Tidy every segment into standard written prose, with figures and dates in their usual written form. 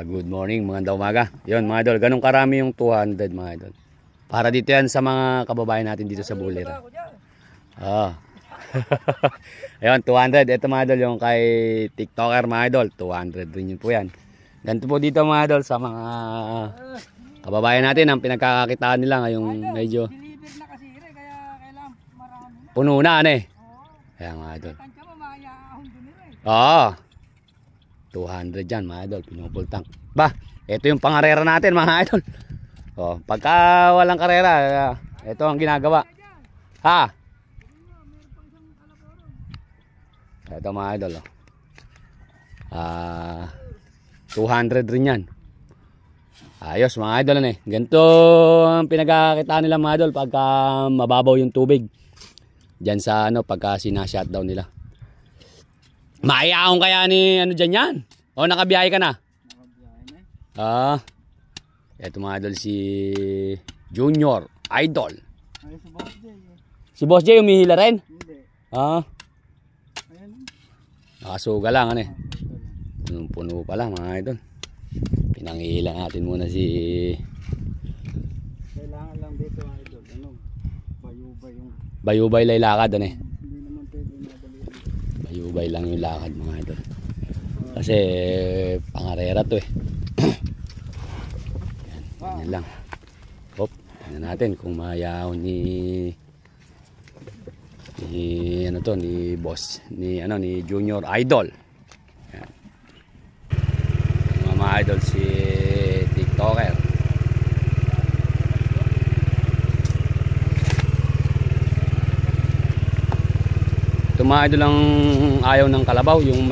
Good morning, magandang umaga. Yun mga idol, ganun karami yung 200 mga idol. Para dito yan sa mga kababayan natin dito sa Bulira. Ayun, 200. Ito mga idol, yung kay TikToker mga idol, 200 rin yun po yan. Ganito po dito mga idol sa mga kababayan natin. Ang pinagkakakitaan nila ngayong medyo puno na Kaya mga idol. Oo. 200 dyan mga idol, pinupultang. Ba, ito yung pangarera natin mga idol. Oh, pagka walang karera, ito ang ginagawa. Ha? Ito mga idol. 200 rin yan. Ayos mga idol Ganito ang pinagkakitaan nila mga idol pagka mababaw yung tubig. Diyan sa pagka sina-shutdown nila. Maiyaon kaya ni dyan yan? O nakabiyahe ka na? Nakabiyahe na Ito mga idol si Junior Idol. Ay, si Boss J. Si Boss J umihila rin? Hindi. Nakasuga lang Puno pa lang mga idol. Pinangihila natin muna si... Kailangan lang dito mga idol. Bayubay yung... Bayubay lay lakad Bayubay lang yung lakad mga idol. Kasi pangarera to Yan lang. Hop, tingnan natin kung mayaw ni Boss, ni Junior Idol. Yan. Mga idol si TikToker. Ito mga idol ang ayaw ng kalabaw, yung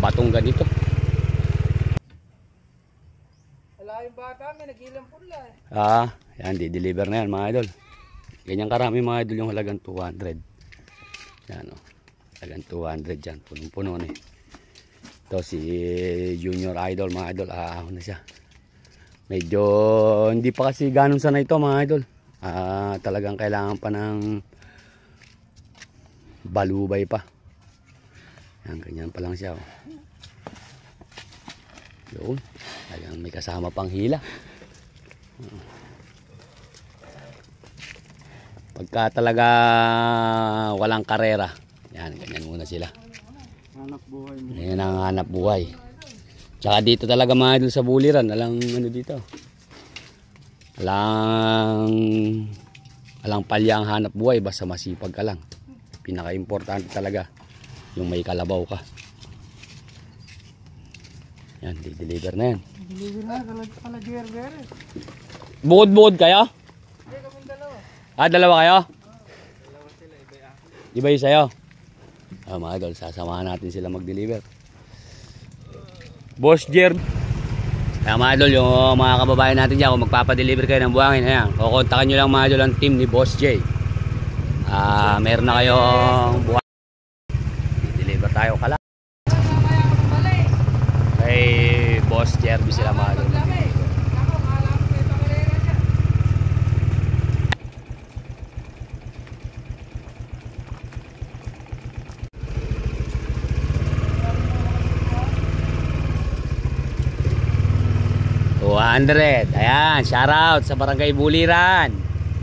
batong ganito. Wala yung bata, may nagilang pula yan, di-deliver na yan mga idol. Ganyan karami mga idol yung halagang 200. Yan halagang 200 dyan, punong-puno Ito si Junior Idol mga idol, ahon na siya. Medyo hindi pa kasi ganun sana ito mga idol. Talagang kailangan pa ng balubay pa. Yan, ganyan pa lang siya Yun, talagang may kasama pang hila. Pagka talaga walang karera, yan, ganyan muna sila. Hanap buhay. Yan ang hanap buhay. Tsaka dito talaga mga idol sa Buliran, alang dito. Alang palya ang hanap buhay, basta masipag ka lang. Pinaka-importante talaga yung may kalabaw ka. Yan, di-deliver na yan. Deliver na, kala-deliver. Bukod-bukod kayo? Hindi, kaming dalawa. Dalawa kayo? Dalawa sila, iba ako. Iba yung sa'yo? Mga idol, sasamahan natin sila mag-deliver. Boss Jer. Kaya mga idol, yung mga kababayan natin dyan, kung magpapadeliver kayo ng buhangin, ayan, kukontakan nyo lang mga idol ang team ni Boss J. Meron na kayong buhay. Deliver tayo kala. Kay Boss Jerby sila mga doon. Ayan, shoutout sa Barangay Buliran.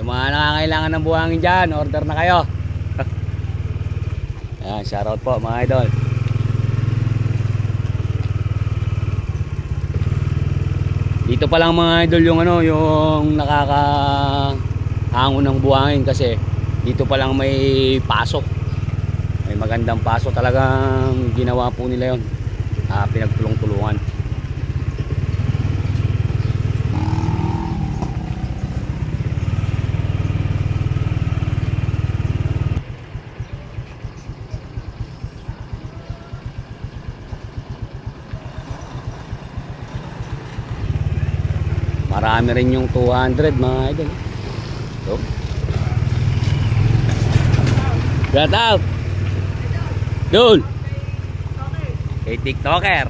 Yung mga nangangailangan ng buhangin dyan, order na kayo. Ayan, shoutout po mga idol. Dito pa lang mga idol yung yung nakakahangon ng buhangin kasi dito pa lang may pasok. May magandang pasok, talagang ginawa po nila yun. Pinagtulong-tulungan. Marami rin yung 200 mga idol. So, get out! Dul! Kay TikToker.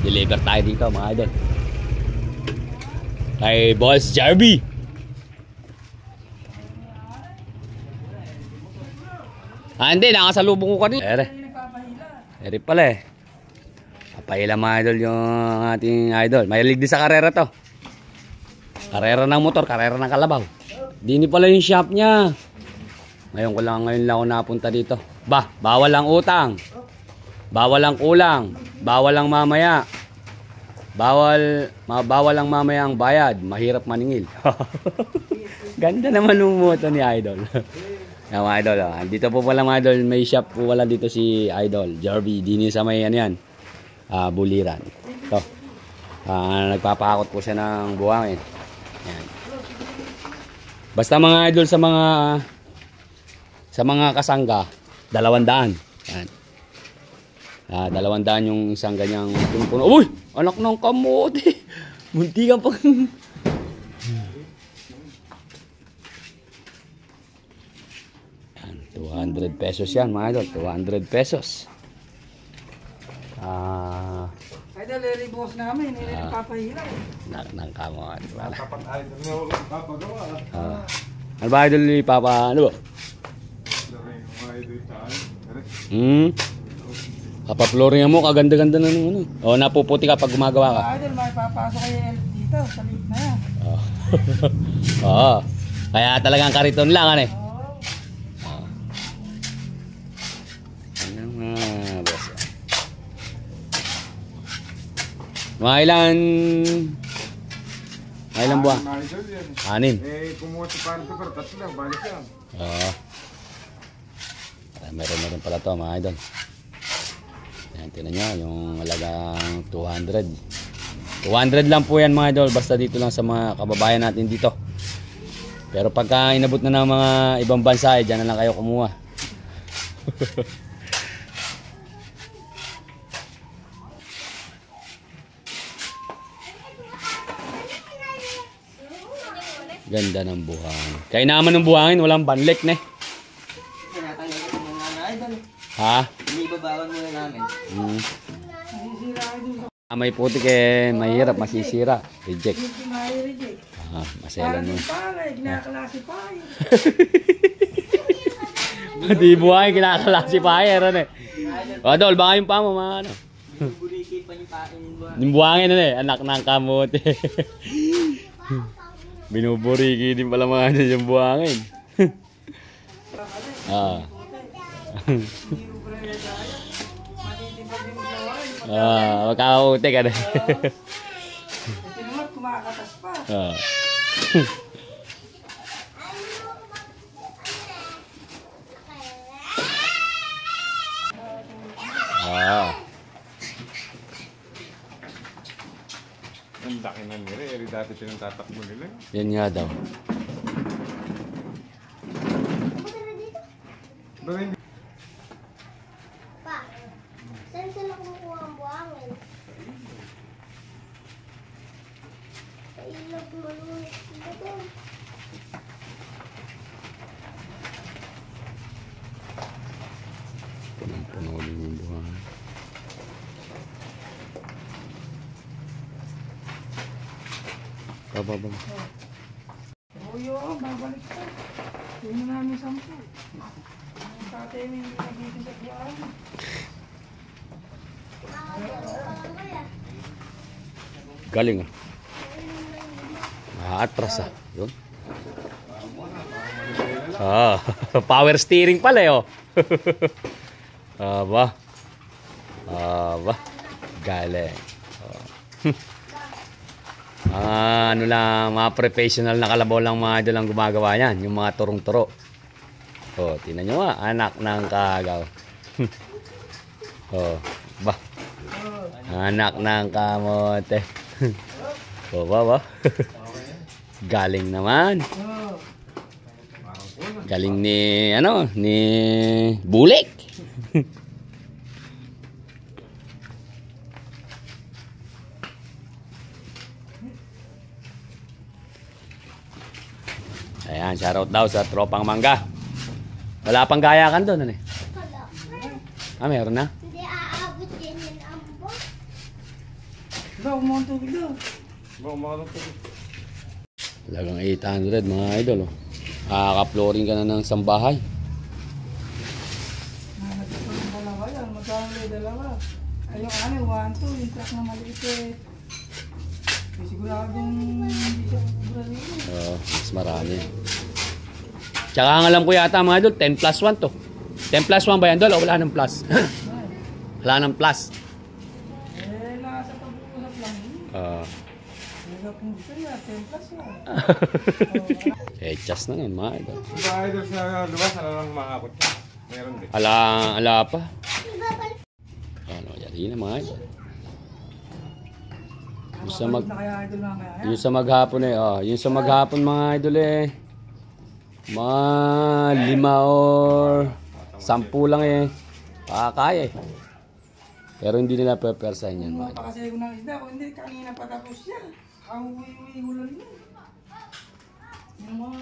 Deliver tayo dito mga idol. Kay Boss Jerby. Hindi, nakasalubong ko kanina. Ere pala eh. Papahila mga idol yung ating idol. Mahilig din sa karera to. Karera ng motor, karera ng kalabaw. Dini pala yung shop niya. Ngayon lang ako napunta dito. Bawal ang utang. Bawal ang kulang. Bawal ang mamaya. Bawal ang mamaya ang bayad. Mahirap maningil. Ganda naman ng moto ni Idol. Yan mga idol. Dito po pala mga idol. May shop po pala dito si Idol. Jarby. Dini sa may ano yan. Buliran. Ito. Nagpapakot po siya ng buhangin. Yan. Basta mga idol sa mga kasangga, 200. Yan. 200 yung isang ganyang puno-puno. Uy! Anak ng kamote! Munti ka pang... Yan, 200 pesos yan mga idol. 200 pesos. Idol, boss namin. Papahila. Anak ng kamote. Dapat idol na walang papagawa. Ano ba idol ni Papa? Ano ba? Kapaploringan mo, kaganda-ganda na nung ano. O, napuputi ka pag gumagawa ka. Idol, may papasok kayo dito. Sa lift na yan. Oo. Kaya talagang kariton lang, ano eh. Ano nga, boss. Mga ilan buwan? Anin. Kumuha si Paro Tugar, 3, balik yan. Oo. Meron pala to mga idol. Yan, tinan nyo, yung halagang 200. 200 lang po yan mga idol, basta dito lang sa mga kababayan natin dito. Pero pagka inabot na ng mga ibang bansa, dyan na lang kayo kumuha. Ganda ng buhangin. Kaya naman ng buhangin, walang banlek ne. Ha? Hindi babawan muna namin. May putik eh, mahirap, masisira. Reject. Maselan mo. Kinaklasifier. Pati buhay, kinaklasifier. Ano eh. Adol, baka yung pa mo, mga ano. Binuburiki pa yung pain buwan. Yung buhangin ano eh, anak ng kamote. Binuburiki din pala mga ano yung buhangin. Magkakauti ka na. Tinumot, kumakatas pa. Ang laki na nila, dati pinagtatakbo nila. Yan nga daw. Pa, saan sila kumukuha ang buhangin? Sa ilog malunis dito doon. Punong-puno din yung buhangin. Baba. Uyo, babalik pa. Hindi na namin 10. Ang tatay mo hindi nagiging sa buwan. Galing atras yun. Power steering pala eh, oh. Aba. Galing. Ano lang, mga professional na kalabaw lang mga idol ang gumagawa yan. Yung mga turong-turo. Tingnan nyo nga, anak ng kagaw. Anak ng kamote. Galing naman. Galing ni Bulik. Ayan, shoutout daw sa tropang mangga. Wala pang gayakan doon, ano eh? Meron na? Hindi aabot din yung ambon. Umuha ang tubig doon. Talagang 800 mga idol. Kakaploring ka na ng isang bahay. magkano ulit, dalawa. Ay, yung ano, 1, 2, yung truck na maliit eh. May siguradong hindi siya kubra rin eh. Oo, mas marami. Tsaka ang alam ko yata mga idol, 10 plus 1 to. 10 plus 1 ba yan, Dol? O wala nang plus? Wala nang plus. Eh, nasa pag-uusap lang yun. Hindi kung gusto niya, 10 plus yan. Chas na nun mga idol. Diba idol sa labas, ano lang makakot ka? Meron din. Ala pa. Ano, yari na mga idol. Yung sa Mabalik na kaya idol mamaya. Yung sa maghapon eh, yung sa maghapon mga idol eh. Mga 5 or 10 lang eh. Kaya eh. Pero hindi nila pepersahin yan mga idol. Pakasaya ko ng isda, kung hindi kanina patapos siya. Ang uwi-uwi ulan yun. Yung mga